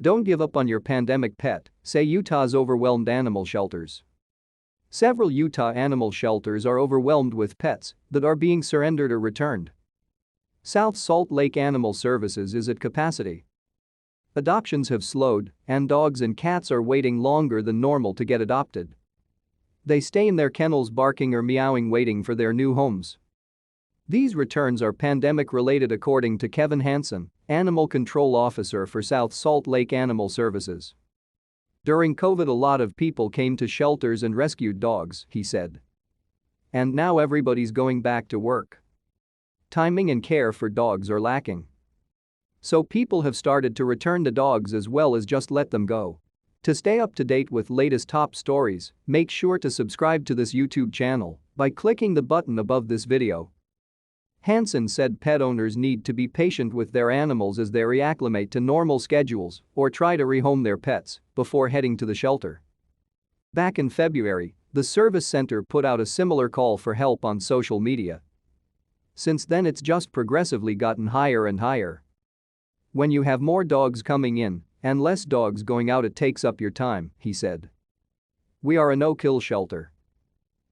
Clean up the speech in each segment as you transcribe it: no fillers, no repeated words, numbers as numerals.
Don't give up on your pandemic pet, say Utah's overwhelmed animal shelters. Several Utah animal shelters are overwhelmed with pets that are being surrendered or returned. South Salt Lake Animal Services is at capacity. Adoptions have slowed, and dogs and cats are waiting longer than normal to get adopted. They stay in their kennels barking or meowing waiting for their new homes. These returns are pandemic-related according to Kevin Hansen, Animal Control Officer for South Salt Lake Animal Services. During COVID, a lot of people came to shelters and rescued dogs, he said. And now everybody's going back to work. Timing and care for dogs are lacking. So people have started to return the dogs as well as just let them go. To stay up to date with latest top stories, make sure to subscribe to this YouTube channel by clicking the button above this video. Hansen said pet owners need to be patient with their animals as they reacclimate to normal schedules or try to rehome their pets before heading to the shelter. Back in February, the service center put out a similar call for help on social media. Since then, it's just progressively gotten higher and higher. When you have more dogs coming in and less dogs going out, it takes up your time, he said. We are a no-kill shelter.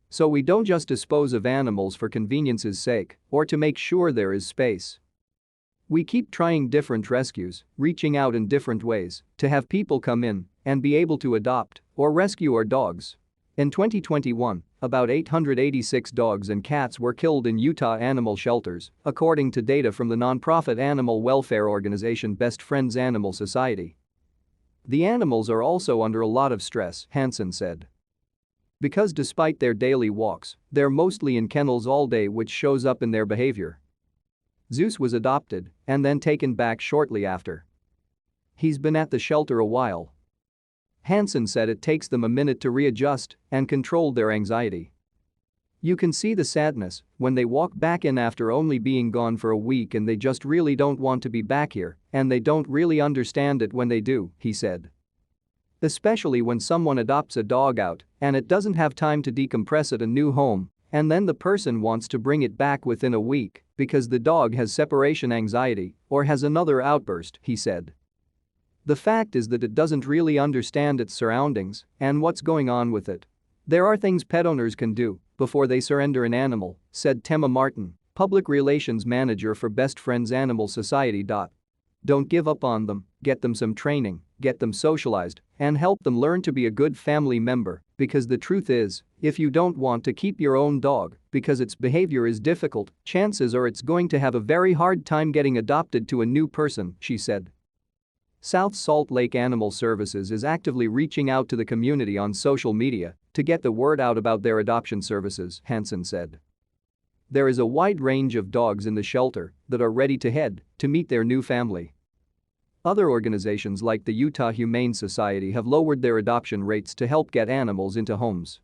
So we don't just dispose of animals for convenience's sake or to make sure there is space. We keep trying different rescues, reaching out in different ways to have people come in and be able to adopt or rescue our dogs. In 2021, about 886 dogs and cats were killed in Utah animal shelters, according to data from the nonprofit animal welfare organization Best Friends Animal Society. The animals are also under a lot of stress, Hansen said. Because despite their daily walks, they're mostly in kennels all day, which shows up in their behavior. Zeus was adopted and then taken back shortly after. He's been at the shelter a while. Hansen said it takes them a minute to readjust and control their anxiety. You can see the sadness when they walk back in after only being gone for a week, and they just really don't want to be back here, and they don't really understand it when they do, he said. Especially when someone adopts a dog out and it doesn't have time to decompress at a new home, and then the person wants to bring it back within a week because the dog has separation anxiety or has another outburst, he said. The fact is that it doesn't really understand its surroundings and what's going on with it. There are things pet owners can do before they surrender an animal, said Tema Martin, Public Relations Manager for Best Friends Animal Society. Don't give up on them, get them some training, get them socialized, and help them learn to be a good family member, because the truth is, if you don't want to keep your own dog because its behavior is difficult, chances are it's going to have a very hard time getting adopted to a new person, she said. South Salt Lake Animal Services is actively reaching out to the community on social media to get the word out about their adoption services, Hansen said. There is a wide range of dogs in the shelter that are ready to head to meet their new family. Other organizations like the Utah Humane Society have lowered their adoption rates to help get animals into homes.